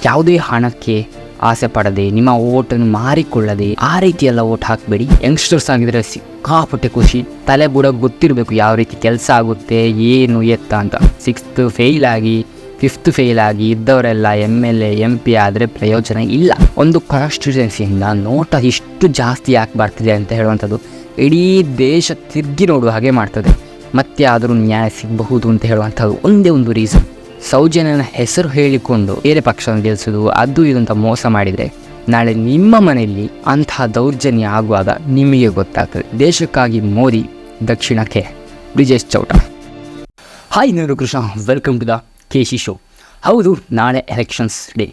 ಯಾವುದೇ ಹಣಕ್ಕೆ ಆಸೆ ಪಡದೆ, ನಿಮ್ಮ ಓಟನ್ನು ಮಾರಿಕೊಳ್ಳದೆ ಆ ರೀತಿಯೆಲ್ಲ ಓಟ್ ಹಾಕಬೇಡಿ. ಯಂಗ್ಸ್ಟರ್ಸ್ ಆಗಿದ್ರೆ ಸಿಕ್ಕಾಪಟ್ಟೆ ಖುಷಿ, ತಲೆ ಬುಡ ಗೊತ್ತಿರಬೇಕು ಯಾವ ರೀತಿ ಕೆಲಸ ಆಗುತ್ತೆ, ಏನು ಎತ್ತ ಅಂತ. 6th ಫೇಲ್ ಆಗಿ 5th ಫೇಲ್ ಆಗಿ ಇದ್ದವರೆಲ್ಲ MLA MP ಆದರೆ ಪ್ರಯೋಜನ ಇಲ್ಲ. ಒಂದು ಕಾನ್ಸ್ಟಿಟ್ಯೂನ್ಸಿಯಿಂದ ನೋಟ ಇಷ್ಟು ಜಾಸ್ತಿ ಯಾಕೆ ಬರ್ತಿದೆ ಅಂತ ಹೇಳುವಂಥದ್ದು ಇಡೀ ದೇಶ ತಿರುಗಿ ನೋಡುವ ಹಾಗೆ ಮಾಡ್ತದೆ. ಮತ್ತೆ ಆದರೂ ನ್ಯಾಯ ಸಿಗಬಹುದು ಅಂತ ಹೇಳುವಂಥದ್ದು ಒಂದೇ ಒಂದು ರೀಸನ್. ಸೌಜನ್ಯನ ಹೆಸರು ಹೇಳಿಕೊಂಡು ಬೇರೆ ಪಕ್ಷವನ್ನು ಗೆಲ್ಲಿಸೋದು, ಅದು ಇದು ಅಂತ ಮೋಸ ಮಾಡಿದರೆ ನಾಳೆ ನಿಮ್ಮ ಮನೆಯಲ್ಲಿ ಅಂತಹ ದೌರ್ಜನ್ಯ ಆಗುವಾಗ ನಿಮಗೆ ಗೊತ್ತಾಗ್ತದೆ. ದೇಶಕ್ಕಾಗಿ ಮೋದಿ, ದಕ್ಷಿಣಕ್ಕೆ ಬ್ರಿಜೇಶ್ ಚೌಟ. ಹಾಯ್, ನಾನು Krishna, welcome to the KC show. ಹೌದು, ನಾಳೆ ಎಲೆಕ್ಷನ್ಸ್ ಡೇ.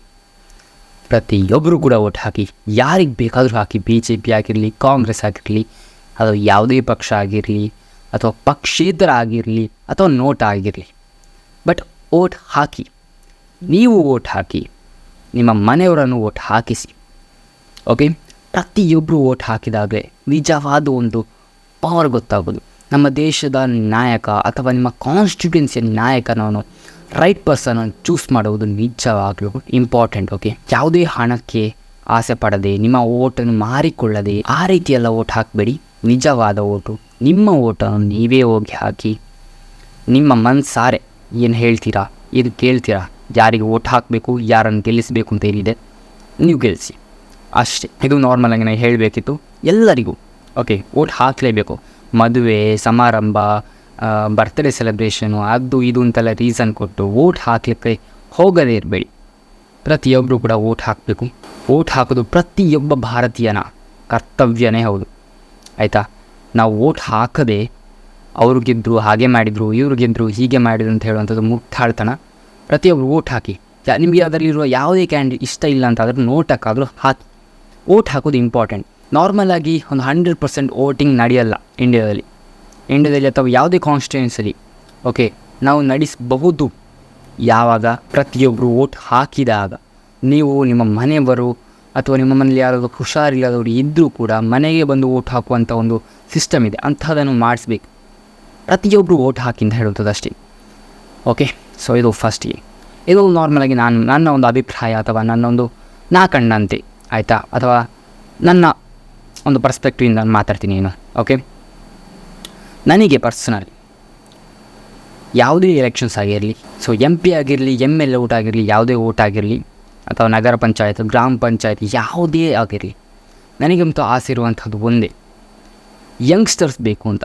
ಪ್ರತಿಯೊಬ್ಬರು ಕೂಡ ಓಟ್ ಹಾಕಿ, ಯಾರಿಗೆ ಬೇಕಾದರೂ ಹಾಕಿ. BJP ಆಗಿರಲಿ, ಕಾಂಗ್ರೆಸ್ ಆಗಿರಲಿ, ಅದು ಯಾವುದೇ ಪಕ್ಷ ಆಗಿರಲಿ, ಅಥವಾ ಪಕ್ಷೇತರ ಆಗಿರಲಿ, ಅಥವಾ ನೋಟ್ ಆಗಿರಲಿ, ಬಟ್ ಓಟ್ ಹಾಕಿ. ನೀವು ಓಟ್ ಹಾಕಿ, ನಿಮ್ಮ ಮನೆಯವರನ್ನು ಓಟ್ ಹಾಕಿಸಿ. ಓಕೆ, ಪ್ರತಿಯೊಬ್ಬರು ಓಟ್ ಹಾಕಿದಾಗಲೇ ನಿಜವಾದ ಒಂದು ಪವರ್ ಗೊತ್ತಾಗೋದು. ನಮ್ಮ ದೇಶದ ನಾಯಕ ಅಥವಾ ನಿಮ್ಮ ಕಾನ್ಸ್ಟಿಟ್ಯೂನ್ಸಿಯ ನಾಯಕನವನು ರೈಟ್ ಪರ್ಸನನ್ನು ಚೂಸ್ ಮಾಡುವುದು ನಿಜವಾಗಲೂ ಇಂಪಾರ್ಟೆಂಟ್. ಓಕೆ, ಯಾವುದೇ ಹಣಕ್ಕೆ ಆಸೆ ಪಡದೆ, ನಿಮ್ಮ ಓಟನ್ನು ಮಾರಿಕೊಳ್ಳದೆ ಆ ರೀತಿಯೆಲ್ಲ ಓಟ್ ಹಾಕಬೇಡಿ. ನಿಜವಾದ ಓಟು, ನಿಮ್ಮ ಓಟನ್ನು ನೀವೇ ಹೋಗಿ ಹಾಕಿ. ನಿಮ್ಮ ಮನಸಾರೆ ಏನು ಹೇಳ್ತೀರಾ, ಇದು ಕೇಳ್ತೀರಾ, ಯಾರಿಗೆ ಓಟ್ ಹಾಕಬೇಕು, ಯಾರನ್ನು ಗೆಲ್ಲಿಸಬೇಕು ಅಂತ ಏನಿದೆ ನೀವು ಗೆಲ್ಲಿಸಿ ಅಷ್ಟೇ. ಇದು ನಾರ್ಮಲಾಗಿ ನಾನು ಹೇಳಬೇಕಿತ್ತು ಎಲ್ಲರಿಗೂ. ಓಕೆ, ಓಟ್ ಹಾಕಲೇಬೇಕು. ಮದುವೆ ಸಮಾರಂಭ, ಬರ್ತ್ಡೇ ಸೆಲೆಬ್ರೇಷನು, ಅದು ಇದು ಅಂತೆಲ್ಲ ರೀಸನ್ ಕೊಟ್ಟು ಓಟ್ ಹಾಕಲಿಕ್ಕೆ ಹೋಗದೇ ಇರಬೇಡಿ. ಪ್ರತಿಯೊಬ್ಬರು ಕೂಡ ಓಟ್ ಹಾಕಬೇಕು. ಓಟ್ ಹಾಕೋದು ಪ್ರತಿಯೊಬ್ಬ ಭಾರತೀಯನ ಕರ್ತವ್ಯನೇ ಹೌದು, ಆಯಿತಾ. ನಾವು ಓಟ್ ಹಾಕದೆ ಅವ್ರು ಗೆದ್ದರು, ಹಾಗೆ ಮಾಡಿದರು, ಇವ್ರು ಗೆದ್ದರು, ಹೀಗೆ ಮಾಡಿದ್ರು ಅಂತ ಹೇಳುವಂಥದ್ದು ಮುಟ್ಟಾಳ್ತನ. ಪ್ರತಿಯೊಬ್ಬರು ಓಟ್ ಹಾಕಿ. ನಿಮಗೆ ಅದರಲ್ಲಿರುವ ಯಾವುದೇ ಕ್ಯಾಂಡಿಡೇಟ್ ಇಷ್ಟ ಇಲ್ಲ ಅಂತ ಆದರೂ ನೋಟಕ್ಕಾದರೂ ಹಾಕಿ. ಓಟ್ ಹಾಕೋದು ಇಂಪಾರ್ಟೆಂಟ್. ನಾರ್ಮಲಾಗಿ ಒಂದು 100% ವೋಟಿಂಗ್ ನಡೆಯಲ್ಲ ಇಂಡಿಯಾದಲ್ಲಿ ಅಥವಾ ಯಾವುದೇ ಕಾನ್ಸ್ಟಿಟ್ಯೂನ್ಸಲ್ಲಿ. ಓಕೆ, ನಾವು ನಡೆಸಬಹುದು ಯಾವಾಗ ಪ್ರತಿಯೊಬ್ಬರು ಓಟ್ ಹಾಕಿದಾಗ. ನೀವು ನಿಮ್ಮ ಮನೆಯವರು ಅಥವಾ ನಿಮ್ಮ ಮನೇಲಿ ಯಾರಾದರೂ ಹುಷಾರಿಲ್ಲದವರು ಇದ್ದರೂ ಕೂಡ ಮನೆಗೆ ಬಂದು ಓಟ್ ಹಾಕುವಂಥ ಒಂದು ಸಿಸ್ಟಮ್ ಇದೆ, ಅಂಥದ್ದನ್ನು ಮಾಡಿಸ್ಬೇಕು. ಪ್ರತಿಯೊಬ್ಬರು ಓಟ್ ಹಾಕಿ ಅಂತ ಹೇಳುವಂಥದ್ದು ಅಷ್ಟೇ. ಓಕೆ, ಸೊ ಇದು ಫಸ್ಟಿಗೆ. ಇದು ನಾರ್ಮಲಾಗಿ ನನ್ನ ಒಂದು ಅಭಿಪ್ರಾಯ ಅಥವಾ ನಾ ಕಂಡಂತೆ, ಆಯಿತಾ, ಅಥವಾ ನನ್ನ ಒಂದು ಪರ್ಸ್ಪೆಕ್ಟಿವಿಂದ ನಾನು ಮಾತಾಡ್ತೀನಿ ಏನು. ಓಕೆ, ನನಗೆ ಪರ್ಸನಲಿ ಯಾವುದೇ ಎಲೆಕ್ಷನ್ಸ್ ಆಗಿರಲಿ, ಸೊ MP ಆಗಿರಲಿ, MLA ಓಟ್ ಆಗಿರಲಿ, ಯಾವುದೇ ಓಟ್ ಆಗಿರಲಿ, ಅಥವಾ ನಗರ ಪಂಚಾಯತ್, ಗ್ರಾಮ ಪಂಚಾಯತ್, ಯಾವುದೇ ಆಗಿರಲಿ, ನನಗಂತೂ ಆಸೆ ಇರುವಂಥದ್ದು ಒಂದೇ, ಯಂಗ್ಸ್ಟರ್ಸ್ ಬೇಕು ಅಂತ.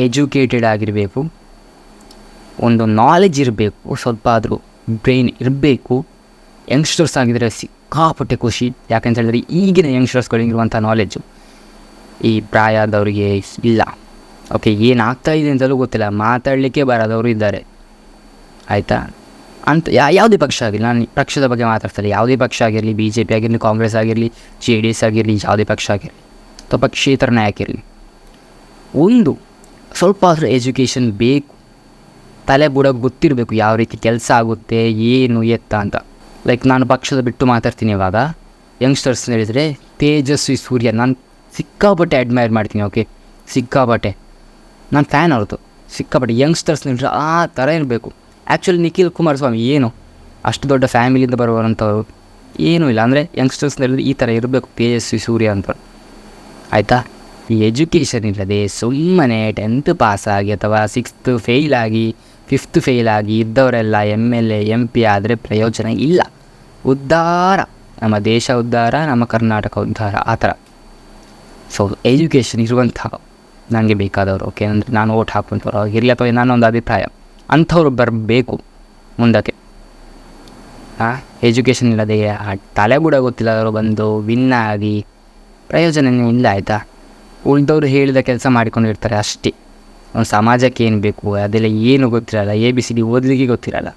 ಎಜುಕೇಟೆಡ್ ಆಗಿರಬೇಕು, ಒಂದು ನಾಲೆಜ್ ಇರಬೇಕು, ಸ್ವಲ್ಪ ಆದರೂ ಬ್ರೈನ್ ಇರಬೇಕು. ಯಂಗ್ಸ್ಟರ್ಸ್ ಆಗಿದ್ದರೆ ಸಿಕ್ಕಾಪಟ್ಟೆ ಖುಷಿ. ಯಾಕಂತ ಹೇಳಿದ್ರೆ ಈಗಿನ ಯಂಗ್ಸ್ಟರ್ಸ್ಗಳಿಗಿರುವಂಥ ನಾಲೆಜು ಈ ಪ್ರಾಯದವರಿಗೆ ಇಲ್ಲ. ಓಕೆ, ಏನಾಗ್ತಾ ಇದೆ ಅಂತಲೂ ಗೊತ್ತಿಲ್ಲ, ಮಾತಾಡಲಿಕ್ಕೆ ಬರೋದವರು ಇದ್ದಾರೆ, ಆಯಿತಾ. ಅಂತ ಯಾವುದೇ ಪಕ್ಷ ಆಗಿರಲಿ, ನಾನು ಪಕ್ಷದ ಬಗ್ಗೆ ಮಾತಾಡ್ತಾರೆ, ಯಾವುದೇ ಪಕ್ಷ ಆಗಿರಲಿ, BJP ಆಗಿರಲಿ, ಕಾಂಗ್ರೆಸ್ ಆಗಿರಲಿ, JDS ಆಗಿರಲಿ, ಯಾವುದೇ ಪಕ್ಷ ಆಗಿರಲಿ ಅಥವಾ ಪಕ್ಷೇತರನೇ ಆಗಿರಲಿ, ಒಂದು ಸ್ವಲ್ಪ ಆದರೂ ಎಜುಕೇಷನ್ ಬೇಕು. ತಲೆ ಬುಡ ಗೊತ್ತಿರಬೇಕು ಯಾವ ರೀತಿ ಕೆಲಸ ಆಗುತ್ತೆ, ಏನು ಎತ್ತ ಅಂತ. ಲೈಕ್ ನಾನು ಪಕ್ಷದ ಬಿಟ್ಟು ಮಾತಾಡ್ತೀನಿ ಇವಾಗ. ಯಂಗ್ಸ್ಟರ್ಸ್ ಹೇಳಿದರೆ ತೇಜಸ್ವಿ ಸೂರ್ಯ ನಾನು ಸಿಕ್ಕಾಪಟ್ಟೆ ಅಡ್ಮೈರ್ ಮಾಡ್ತೀನಿ. ಓಕೆ, ಸಿಕ್ಕಾಪಟ್ಟೆ ನಾನು ಫ್ಯಾನ್ ಅವ್ರದ್ದು, ಸಿಕ್ಕಾಪಟ್ಟೆ. ಯಂಗ್ಸ್ಟರ್ಸ್ ಹೇಳಿದ್ರೆ ಆ ಥರ ಇರಬೇಕು. ಆ್ಯಕ್ಚುಲಿ ನಿಖಿಲ್ ಕುಮಾರಸ್ವಾಮಿ ಏನು ಅಷ್ಟು ದೊಡ್ಡ ಫ್ಯಾಮಿಲಿಯಿಂದ ಬರುವಂಥವ್ರು ಏನೂ ಇಲ್ಲ. ಅಂದರೆ ಯಂಗ್ಸ್ಟರ್ಸ್ ಹೇಳಿದ್ರೆ ಈ ಥರ ಇರಬೇಕು ತೇಜಸ್ವಿ ಸೂರ್ಯ ಅಂತ, ಆಯಿತಾ. ಈ ಎಜುಕೇಷನ್ ಇಲ್ಲದೆ ಸುಮ್ಮನೆ 10th ಪಾಸ್ ಆಗಿ ಅಥವಾ 6th ಫೇಲ್ ಆಗಿ 5th ಫೇಲ್ ಆಗಿ ಇದ್ದವರೆಲ್ಲ MLA MP ಆದರೆ ಪ್ರಯೋಜನ ಇಲ್ಲ. ಉದ್ಧಾರ, ನಮ್ಮ ದೇಶ ಉದ್ಧಾರ, ನಮ್ಮ ಕರ್ನಾಟಕ ಉದ್ಧಾರ, ಆ ಥರ. ಸೊ ಎಜುಕೇಷನ್ ಇರುವಂಥ ನನಗೆ ಬೇಕಾದವರು, ಓಕೆ, ಅಂದರೆ ನಾನು ಓಟ್ ಹಾಕುವಂಥವ್ರು ಆಗಿರಲಿ ಅಥವಾ ನಾನೊಂದು ಅಭಿಪ್ರಾಯ, ಅಂಥವ್ರು ಬರಬೇಕು ಮುಂದಕ್ಕೆ. ಎಜುಕೇಷನ್ ಇಲ್ಲದೆ ತಲೆ ಕೂಡ ಗೊತ್ತಿಲ್ಲದವರು ಬಂದು ವಿನ್ ಆಗಿ ಪ್ರಯೋಜನವೇ ಇಲ್ಲ, ಆಯಿತಾ. ಉಳಿದವರು ಹೇಳಿದ ಕೆಲಸ ಮಾಡಿಕೊಂಡಿರ್ತಾರೆ ಅಷ್ಟೇ. ಒಂದು ಸಮಾಜಕ್ಕೆ ಏನು ಬೇಕು ಅದೆಲ್ಲ ಏನು ಗೊತ್ತಿರಲ್ಲ. ABCD ಓದಲಿಕ್ಕೆ ಗೊತ್ತಿರಲ್ಲ,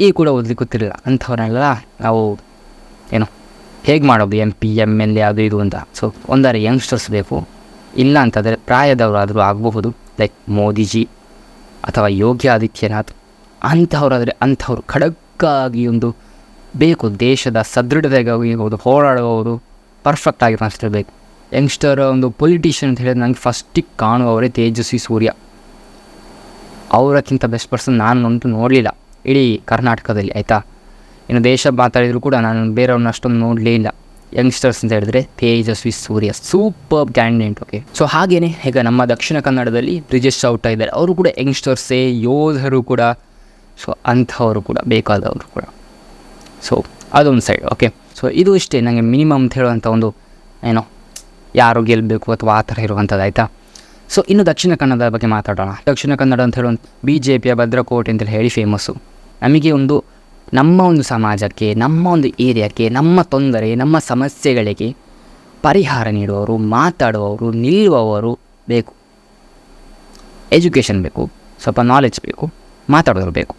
A ಕೂಡ ಓದಲಿಕ್ಕೆ ಗೊತ್ತಿರಲ್ಲ. ಅಂಥವ್ರನ್ನೆಲ್ಲ ನಾವು ಏನು ಹೇಗೆ ಮಾಡೋದು MP MLA ಅದು ಇದು ಅಂತ. ಸೊ ಒಂದಾರೆ ಯಂಗ್ಸ್ಟರ್ಸ್ ಬೇಕು. ಇಲ್ಲ ಅಂತಂದರೆ ಪ್ರಾಯದವರಾದರೂ ಆಗಬಹುದು, ಲೈಕ್ ಮೋದಿಜಿ ಅಥವಾ ಯೋಗಿ ಆದಿತ್ಯನಾಥ್ ಅಂಥವ್ರಾದರೆ ಅಂಥವ್ರು ಖಡಕ್ಕಾಗಿ ಒಂದು ಬೇಕು. ದೇಶದ ಸದೃಢತೆಗಾಗಿ ಹೋರಾಡುವವರು ಪರ್ಫೆಕ್ಟ್ ಆಗಿ ಬೇಕು. ಯಂಗ್ಸ್ಟರ್ ಒಂದು ಪೊಲಿಟಿಷಿಯನ್ ಅಂತ ಹೇಳಿದ್ರೆ ನನಗೆ ಫಸ್ಟಿಗೆ ಕಾಣುವವರೇ ತೇಜಸ್ವಿ ಸೂರ್ಯ. ಅವರಕ್ಕಿಂತ ಬೆಸ್ಟ್ ಪರ್ಸನ್ ನಾನು ನೋಡಲಿಲ್ಲ ಇಡೀ ಕರ್ನಾಟಕದಲ್ಲಿ, ಆಯಿತಾ. ಇನ್ನು ದೇಶ ಮಾತಾಡಿದರೂ ಕೂಡ ನಾನು ಬೇರೆಯವ್ರನ್ನ ಅಷ್ಟೊಂದು ನೋಡಲೇ ಇಲ್ಲ. ಯಂಗ್ಸ್ಟರ್ಸ್ ಅಂತ ಹೇಳಿದ್ರೆ Tejasvi Surya super candidate. Okay, so ಹಾಗೆಯೇ ಈಗ ನಮ್ಮ ದಕ್ಷಿಣ ಕನ್ನಡದಲ್ಲಿ ಬ್ರಿಜೇಶ್ ಚೌಟ ಇದ್ದಾರೆ, ಅವರು ಕೂಡ ಯಂಗ್ಸ್ಟರ್ಸೇ, ಯೋಧರು ಕೂಡ. ಸೊ ಅಂಥವರು ಕೂಡ ಬೇಕಾದವರು ಕೂಡ. ಸೊ ಅದೊಂದು ಸೈಡ್. ಓಕೆ, ಸೊ ಇದು ಇಷ್ಟೇ ನನಗೆ ಮಿನಿಮಮ್ ಅಂತ ಹೇಳುವಂಥ ಒಂದು ಏನೋ ಯಾರು ಗೆಲ್ಲಬೇಕು ಅಥವಾ ಆ ಥರ ಇರುವಂಥದ್ದು. ಆಯಿತಾ. ಸೊ ಇನ್ನು ದಕ್ಷಿಣ ಕನ್ನಡದ ಬಗ್ಗೆ ಮಾತಾಡೋಣ. ದಕ್ಷಿಣ ಕನ್ನಡ ಅಂತ ಹೇಳುವಂಥ BJPಯ ಭದ್ರಕೋಟೆ ಅಂತೇಳಿ ಹೇಳಿ ಫೇಮಸ್ಸು. ನಮಗೆ ನಮ್ಮ ಒಂದು ಸಮಾಜಕ್ಕೆ, ನಮ್ಮ ಒಂದು ಏರಿಯಾಕ್ಕೆ, ನಮ್ಮ ತೊಂದರೆ, ನಮ್ಮ ಸಮಸ್ಯೆಗಳಿಗೆ ಪರಿಹಾರ ನೀಡುವವರು, ಮಾತಾಡುವವರು, ನಿಲ್ಲುವವರು ಬೇಕು. ಎಜುಕೇಷನ್ ಬೇಕು, ಸ್ವಲ್ಪ ನಾಲೆಜ್ ಬೇಕು, ಮಾತಾಡೋರು ಬೇಕು.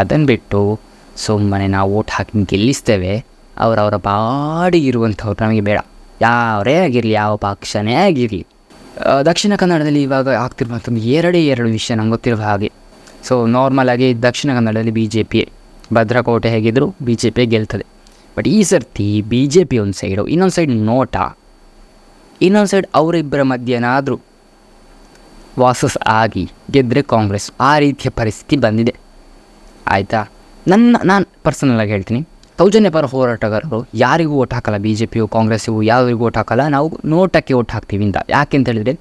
ಅದನ್ನು ಬಿಟ್ಟು ಸುಮ್ಮನೆ ನಾವು ಓಟ್ ಹಾಕಿ ಗೆಲ್ಲಿಸ್ತೇವೆ, ಅವರವರ ಪಾಡಿಗಿರುವಂಥವ್ರು ನಮಗೆ ಬೇಡ. ಯಾವರೇ ಆಗಿರಲಿ, ಯಾವ ಪಕ್ಷನೇ ಆಗಿರಲಿ. ದಕ್ಷಿಣ ಕನ್ನಡದಲ್ಲಿ ಇವಾಗ ಆಗ್ತಿರುವಂಥದ್ದು ಎರಡು ವಿಷಯ ನಂಗೆ ಗೊತ್ತಿರುವ ಹಾಗೆ. ಸೊ ನಾರ್ಮಲಾಗಿ ದಕ್ಷಿಣ ಕನ್ನಡದಲ್ಲಿ BJP ಭದ್ರಕೋಟೆ ಹೇಗಿದ್ದರೂ BJP ಗೆಲ್ತದೆ. ಬಟ್ ಈ ಸರ್ತಿ BJP ಒಂದು ಸೈಡು, ಇನ್ನೊಂದು ಸೈಡ್ ನೋಟಾ, ಇನ್ನೊಂದು ಸೈಡ್ ಅವರಿಬ್ಬರ ಮಧ್ಯೇನಾದರೂ ವಾಸಸ್ ಆಗಿ ಗೆದ್ದರೆ ಕಾಂಗ್ರೆಸ್, ಆ ರೀತಿಯ ಪರಿಸ್ಥಿತಿ ಬಂದಿದೆ. ಆಯಿತಾ. ನಾನು ಪರ್ಸನಲಾಗಿ ಹೇಳ್ತೀನಿ, ಸೌಜನ್ಯ ಪರ ಹೋರಾಟಗಾರರು ಯಾರಿಗೂ ಓಟ್ ಹಾಕಲ್ಲ, BJPಯು ಕಾಂಗ್ರೆಸ್ಸಿಗೂ ಯಾರಿಗೂ ಓಟ್ ಹಾಕಲ್ಲ, ನಾವು ನೋಟಕ್ಕೆ ಓಟ್ ಹಾಕ್ತೀವಿ ಅಂತ. ಯಾಕೆ ಅಂತ ಹೇಳಿದರೆ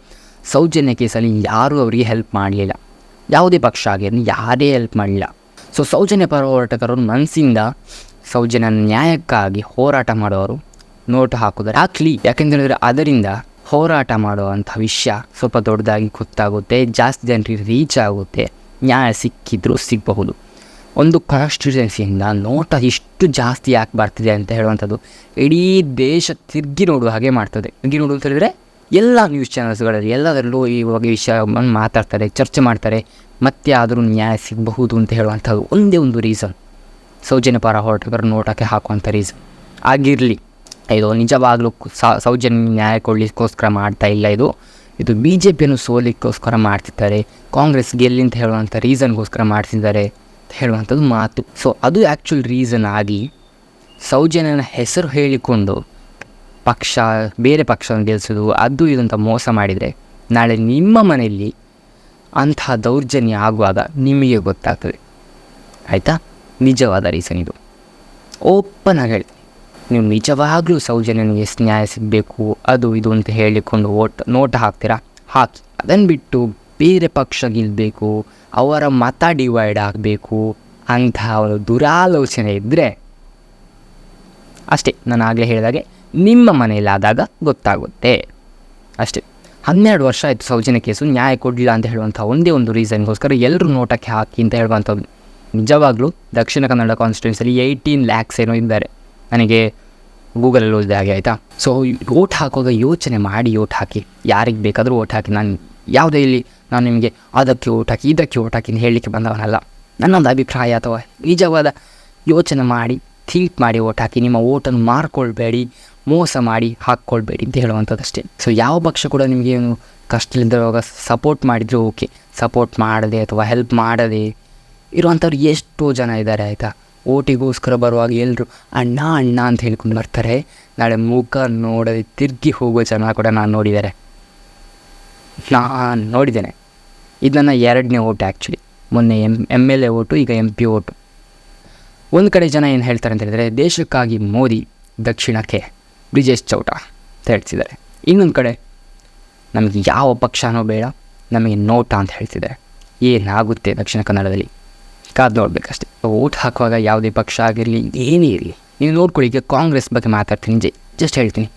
ಸೌಜನ್ಯ ಕೇಸಲ್ಲಿ ಯಾರೂ ಅವರಿಗೆ ಹೆಲ್ಪ್ ಮಾಡಲಿಲ್ಲ, ಯಾವುದೇ ಪಕ್ಷ ಆಗಿರಲಿ ಯಾರೇ ಹೆಲ್ಪ್ ಮಾಡಲಿಲ್ಲ. ಸೊ ಸೌಜನ್ಯ ಪರ ಹೋರಾಟಗಾರರು ಮನಸ್ಸಿಂದ ಸೌಜನ್ಯ ನ್ಯಾಯಕ್ಕಾಗಿ ಹೋರಾಟ ಮಾಡೋರು ನೋಟು ಹಾಕೋದಾರೆ, ಹಾಕಲಿ. ಯಾಕೆಂತ ಹೇಳಿದರೆ ಅದರಿಂದ ಹೋರಾಟ ಮಾಡುವಂಥ ವಿಷಯ ಸ್ವಲ್ಪ ದೊಡ್ಡದಾಗಿ ಗೊತ್ತಾಗುತ್ತೆ, ಜಾಸ್ತಿ ಜನರಿಗೆ ರೀಚ್ ಆಗುತ್ತೆ, ನ್ಯಾಯ ಸಿಕ್ಕಿದ್ರೂ ಸಿಗಬಹುದು. ಒಂದು ಕಾನ್ಸ್ಟಿಟ್ಯೂನ್ಸಿಯಿಂದ ನೋಟ ಇಷ್ಟು ಜಾಸ್ತಿ ಯಾಕೆ ಬರ್ತಿದೆ ಅಂತ ಹೇಳುವಂಥದ್ದು ಇಡೀ ದೇಶ ತಿರುಗಿ ನೋಡುವ ಹಾಗೆ ಮಾಡ್ತದೆ. ತಿರುಗಿ ನೋಡು ಅಂತ ಹೇಳಿದರೆ ಎಲ್ಲ ನ್ಯೂಸ್ ಚಾನಲ್ಸ್ಗಳಲ್ಲಿ ಎಲ್ಲದರಲ್ಲೂ ಈ ಬಗ್ಗೆ ವಿಷಯವನ್ನು ಮಾತಾಡ್ತಾರೆ, ಚರ್ಚೆ ಮಾಡ್ತಾರೆ. ಮತ್ತೆ ಆದರೂ ನ್ಯಾಯ ಸಿಗಬಹುದು ಅಂತ ಹೇಳುವಂಥದ್ದು ಒಂದೇ ಒಂದು ರೀಸನ್, ಸೌಜನ್ಯ ಪರ ಹೋರಾಟಗಾರರು ನೋಟಕ್ಕೆ ಹಾಕುವಂಥ ರೀಸನ್ ಆಗಿರಲಿ. ಇದು ನಿಜವಾಗ್ಲೂ ಸೌಜನ್ಯ ನ್ಯಾಯ ಕೊಡಲಿಕ್ಕೋಸ್ಕರ ಮಾಡ್ತಾ ಇಲ್ಲ, ಇದು BJPಯನ್ನು ಸೋಲಿಕ್ಕೋಸ್ಕರ ಮಾಡ್ತಿದ್ದಾರೆ, ಕಾಂಗ್ರೆಸ್ ಗೆಲ್ಲಿ ಅಂತ ಹೇಳುವಂಥ ರೀಸನ್ಗೋಸ್ಕರ ಮಾಡ್ತಿದ್ದಾರೆ ಅಂತ ಹೇಳುವಂಥದ್ದು ಮಾತು. ಸೊ ಅದು ಆ್ಯಕ್ಚುಲ್ ರೀಸನ್ ಆಗಿ ಸೌಜನ್ಯನ ಹೆಸರು ಹೇಳಿಕೊಂಡು ಬೇರೆ ಪಕ್ಷವನ್ನು ಗೆಲ್ಲಿಸೋದು ಅದು ಇದಂತ ಮೋಸ ಮಾಡಿದರೆ ನಾಳೆ ನಿಮ್ಮ ಮನೆಯಲ್ಲಿ ಅಂತಹ ದೌರ್ಜನ್ಯ ಆಗುವಾಗ ನಿಮಗೆ ಗೊತ್ತಾಗ್ತದೆ. ಆಯಿತಾ. ನಿಜವಾದ ರೀಸನ್ ಇದು, ಓಪನ್ ಆಗಿ ಹೇಳ್ತೀನಿ. ನೀವು ನಿಜವಾಗ್ಲೂ ಸೌಜನ್ಯನಿಗೆ ನ್ಯಾಯ ಸಿಗಬೇಕು ಅದು ಇದು ಅಂತ ಹೇಳಿಕೊಂಡು ನೋಟ್ ಹಾಕ್ತೀರಾ, ಹಾಕಿ. ಅದನ್ನು ಬಿಟ್ಟು ಬೇರೆ ಪಕ್ಷ ಗೆಲ್ಲಬೇಕು, ಅವರ ಮತ ಡಿವೈಡ್ ಆಗಬೇಕು ಅಂತ ಒಂದು ದುರಾಲೋಚನೆ ಇದ್ದರೆ ಅಷ್ಟೇ, ನಾನು ಆಗಲೇ ಹೇಳಿದಾಗೆ ನಿಮ್ಮ ಮನೆಯಲ್ಲಾದಾಗ ಗೊತ್ತಾಗುತ್ತೆ ಅಷ್ಟೇ. 12 ವರ್ಷ ಆಯಿತು ಸೌಜನ್ಯ ಕೇಸು, ನ್ಯಾಯ ಕೊಡಲಿಲ್ಲ ಅಂತ ಹೇಳುವಂಥ ಒಂದೇ ಒಂದು ರೀಸನ್ಗೋಸ್ಕರ ಎಲ್ಲರೂ ನೋಟಕ್ಕೆ ಹಾಕಿ ಅಂತ ಹೇಳುವಂಥದ್ದು. ನಿಜವಾಗ್ಲೂ ದಕ್ಷಿಣ ಕನ್ನಡ ಕಾನ್ಸ್ಟಿಟ್ಯೂನ್ಸಿಯಲ್ಲಿ 18 lakhs ಏನೋ ಇದ್ದಾರೆ, ನನಗೆ ಗೂಗಲಲ್ಲಿ ಓದಿದೆ ಹಾಗೆ. ಆಯಿತಾ. ಸೊ ಓಟ್ ಹಾಕುವಾಗ ಯೋಚನೆ ಮಾಡಿ ಓಟ್ ಹಾಕಿ, ಯಾರಿಗೆ ಬೇಕಾದರೂ ಓಟ್ ಹಾಕಿ. ನಾನು ಯಾವುದೇ ಇಲ್ಲಿ ನಾನು ನಿಮಗೆ ಅದಕ್ಕೆ ಓಟ್ ಹಾಕಿ ಇದಕ್ಕೆ ಓಟ್ ಹಾಕಿ ಅಂತ ಹೇಳಲಿಕ್ಕೆ ಬಂದವನಲ್ಲ. ನನ್ನೊಂದು ಅಭಿಪ್ರಾಯ ಅಥವಾ ನಿಜವಾದ ಯೋಚನೆ ಮಾಡಿ ಥಿಂಕ್ ಮಾಡಿ ಓಟ್ ಹಾಕಿ. ನಿಮ್ಮ ಓಟನ್ನು ಮಾರ್ಕೊಳ್ಬೇಡಿ, ಮೋಸ ಮಾಡಿ ಹಾಕ್ಕೊಳ್ಬೇಡಿ ಅಂತ ಹೇಳುವಂಥದ್ದಷ್ಟೇ. ಸೊ ಯಾವ ಪಕ್ಷ ಕೂಡ ನಿಮಗೆ ಏನು ಕಷ್ಟಲಿದ್ದಾಗ ಸಪೋರ್ಟ್ ಮಾಡಿದರೆ ಓಕೆ, ಸಪೋರ್ಟ್ ಮಾಡದೆ ಅಥವಾ ಹೆಲ್ಪ್ ಮಾಡದೆ ಇರುವಂಥವ್ರು ಎಷ್ಟೋ ಜನ ಇದ್ದಾರೆ. ಆಯಿತಾ. ಓಟಿಗೋಸ್ಕರ ಬರುವಾಗ ಎಲ್ಲರೂ ಅಣ್ಣ ಅಣ್ಣ ಅಂತ ಹೇಳ್ಕೊಂಡು ಬರ್ತಾರೆ, ನಾಳೆ ಮುಖ ನೋಡದೆ ತಿರುಗಿ ಹೋಗೋ ಜನ ಕೂಡ ನಾನು ನೋಡಿದ್ದೇನೆ. ಇದು ನನ್ನ 2ನೇ ಓಟು ಆ್ಯಕ್ಚುಲಿ. ಮೊನ್ನೆ MLA ಓಟು, ಈಗ MP ಓಟು. ಒಂದು ಕಡೆ ಜನ ಏನು ಹೇಳ್ತಾರೆ ಅಂತ ಹೇಳಿದರೆ ದೇಶಕ್ಕಾಗಿ ಮೋದಿ, ದಕ್ಷಿಣಕ್ಕೆ ಬ್ರಿಜೇಶ್ ಚೌಟ ಅಂತ ಹೇಳ್ತಿದ್ದಾರೆ. ಇನ್ನೊಂದು ಕಡೆ ನಮಗೆ ಯಾವ ಪಕ್ಷನೂ ಬೇಡ, ನಮಗೆ ನೋಟ ಅಂತ ಹೇಳ್ತಿದ್ದಾರೆ. ಏನಾಗುತ್ತೆ ದಕ್ಷಿಣ ಕನ್ನಡದಲ್ಲಿ ಕಾದು ನೋಡಬೇಕಷ್ಟೆ. ಓಟ್ ಹಾಕುವಾಗ ಯಾವುದೇ ಪಕ್ಷ ಆಗಿರಲಿ ಏನೇ ಇರಲಿ ನೀವು ನೋಡ್ಕೊಳ್ಳಿ. ಈಗ ಕಾಂಗ್ರೆಸ್ ಬಗ್ಗೆ ಮಾತಾಡ್ತೀನಿ, ಜಸ್ಟ್ ಹೇಳ್ತೀನಿ.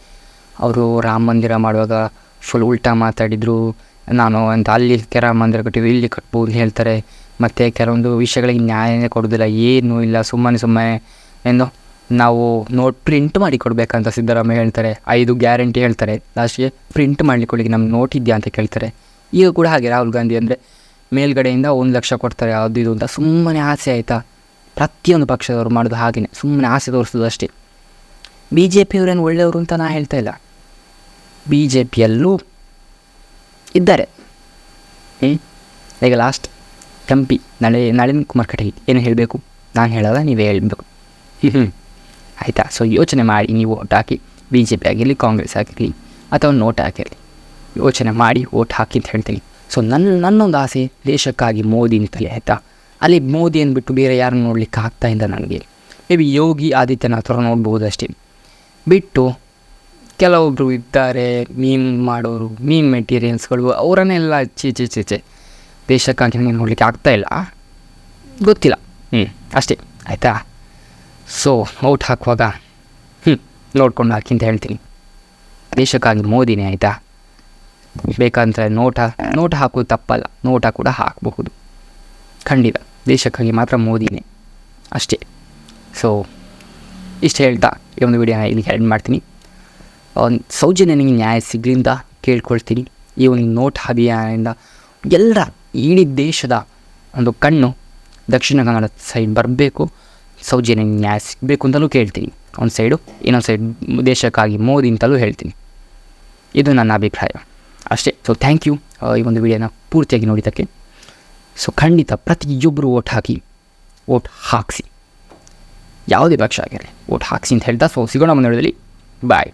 ಅವರು ರಾಮ ಮಂದಿರ ಮಾಡುವಾಗ ಫುಲ್ ಉಲ್ಟಾ ಮಾತಾಡಿದರು. ನಾನು ಅಂತ ಅಲ್ಲಿ ರಾಮ ಮಂದಿರ ಕಟ್ಟಿದ್ರು, ಇಲ್ಲಿ ಕಟ್ಬೋದು ಹೇಳ್ತಾರೆ. ಮತ್ತು ಕೆಲವೊಂದು ವಿಷಯಗಳಿಗೆ ನ್ಯಾಯನೇ ಕೊಡೋದಿಲ್ಲ, ಏನೂ ಇಲ್ಲ, ಸುಮ್ಮನೆ ಏನು ನಾವು ಪ್ರಿಂಟ್ ಮಾಡಿ ಕೊಡಬೇಕಂತ ಸಿದ್ದರಾಮಯ್ಯ ಹೇಳ್ತಾರೆ. 5 ಗ್ಯಾರಂಟಿ ಹೇಳ್ತಾರೆ, ಲಾಸ್ಟ್ಗೆ ಪ್ರಿಂಟ್ ಮಾಡಲಿಕ್ಕೆ ನಮ್ಗೆ ನೋಟ್ ಇದೆಯಾ ಅಂತ ಕೇಳ್ತಾರೆ. ಈಗ ಕೂಡ ಹಾಗೆ ರಾಹುಲ್ ಗಾಂಧಿ ಅಂದರೆ ಮೇಲ್ಗಡೆಯಿಂದ 1 ಲಕ್ಷ ಕೊಡ್ತಾರೆ ಅದು ಇದು ಅಂತ ಸುಮ್ಮನೆ ಆಸೆ. ಆಯಿತಾ. ಪ್ರತಿಯೊಂದು ಪಕ್ಷದವರು ಮಾಡೋದು ಹಾಗೆಯೇ, ಸುಮ್ಮನೆ ಆಸೆ ತೋರಿಸೋದು ಅಷ್ಟೇ. BJPಯವರೇನು ಒಳ್ಳೆಯವರು ಅಂತ ನಾನು ಹೇಳ್ತಾ ಇಲ್ಲ, BJPಯಲ್ಲೂ ಇದ್ದಾರೆ. ಈಗ ಲಾಸ್ಟ್ MP ನಳಿನ್ ಕುಮಾರ್ ಕಟೀಲ್ ಏನು ಹೇಳಬೇಕು, ನಾನು ಹೇಳೋಲ್ಲ, ನೀವೇ ಹೇಳಬೇಕು. ಆಯಿತಾ. ಸೊ ಯೋಚನೆ ಮಾಡಿ ನೀವು ಓಟ್ ಹಾಕಿ, BJP ಆಗಿರಲಿ, ಕಾಂಗ್ರೆಸ್ ಆಗಿರಲಿ ಅಥವಾ ನೋಟ್ ಹಾಕಿರಲಿ, ಯೋಚನೆ ಮಾಡಿ ಓಟ್ ಹಾಕಿ ಅಂತ ಹೇಳ್ತೀನಿ. ಸೊ ನನ್ನೊಂದು ಆಸೆ ದೇಶಕ್ಕಾಗಿ ಮೋದಿ ಅಂತಲೇ. ಆಯಿತಾ. ಅಲ್ಲಿ ಮೋದಿ ಅಂದ್ಬಿಟ್ಟು ಬೇರೆ ಯಾರನ್ನು ನೋಡಲಿಕ್ಕೆ ಆಗ್ತಾಯಿಲ್ಲ ನನಗೆ. ಮೇ ಬಿ ಯೋಗಿ ಆದಿತ್ಯನಾಥ್ ಅವ್ರು ನೋಡ್ಬೋದು ಅಷ್ಟೇ. ಬಿಟ್ಟು ಕೆಲವೊಬ್ಬರು ಇದ್ದಾರೆ ಮೀಮ್ ಮಾಡೋರು, ಮೀಮ್ ಮೆಟೀರಿಯಲ್ಸ್ಗಳು, ಅವರನ್ನೆಲ್ಲ ಚೀಚೆ ದೇಶಕ್ಕಾಗಿ ನನಗೆ ನೋಡಲಿಕ್ಕೆ ಆಗ್ತಾಯಿಲ್ಲ, ಗೊತ್ತಿಲ್ಲ. ಅಷ್ಟೇ ಆಯಿತಾ. ಸೊ ಓಟ್ ಹಾಕುವಾಗ ನೋಡ್ಕೊಂಡು ಹಾಕಿ ಅಂತ ಹೇಳ್ತೀನಿ. ದೇಶಕ್ಕಾಗಿ ಮೋದಿನೇ ಆಯಿತಾ. ಬೇಕಂದರೆ ನೋಟ ಹಾಕೋದು ತಪ್ಪಲ್ಲ, ನೋಟ ಕೂಡ ಹಾಕಬಹುದು ಖಂಡಿತ. ದೇಶಕ್ಕಾಗಿ ಮಾತ್ರ ಮೋದಿನೇ ಅಷ್ಟೇ. ಸೊ ಇಷ್ಟು ಹೇಳ್ತಾ ಈ ಒಂದು ವಿಡಿಯೋನ ಇಲ್ಲಿ ಎಂಡ್ ಮಾಡ್ತೀನಿ. ಸೌಜನ್ಯನಿಗೆ ನ್ಯಾಯ ಸಿಗಲಿಂದ ಕೇಳ್ಕೊಳ್ತೀನಿ. ಈ ಒಂದು ನೋಟ್ ಅಭಿಯಾನದಿಂದ ಎಲ್ಲ ಇಡೀ ದೇಶದ ಒಂದು ಕಣ್ಣು ದಕ್ಷಿಣ ಕನ್ನಡ ಸೈಡ್ ಬರಬೇಕು, ಸೌಜನ್ಯನಿಗೆ ನ್ಯಾಯ ಸಿಗಬೇಕು ಅಂತಲೂ ಕೇಳ್ತೀನಿ ಒಂದು ಸೈಡು. ಇನ್ನೊಂದು ಸೈಡ್ ದೇಶಕ್ಕಾಗಿ ಮೋದಿ ಅಂತಲೂ ಹೇಳ್ತೀನಿ. ಇದು ನನ್ನ ಅಭಿಪ್ರಾಯ ಅಷ್ಟೇ. ಸೊ ಥ್ಯಾಂಕ್ ಯು ಈ ಒಂದು ವಿಡಿಯೋನ ಪೂರ್ತಿಯಾಗಿ ನೋಡಿದ್ದಕ್ಕೆ. ಸೊ ಖಂಡಿತ ಪ್ರತಿಯೊಬ್ಬರು ಓಟ್ ಹಾಕಿಸಿ, ಯಾವುದೇ ಪಕ್ಷ ಆಗಿರಲಿ ಓಟ್ ಹಾಕಿಸಿ ಅಂತ ಹೇಳ್ತಾ. ಸೊ ಸಿಗೋಣ ಮುಂದೆ. ಬಾಯ್.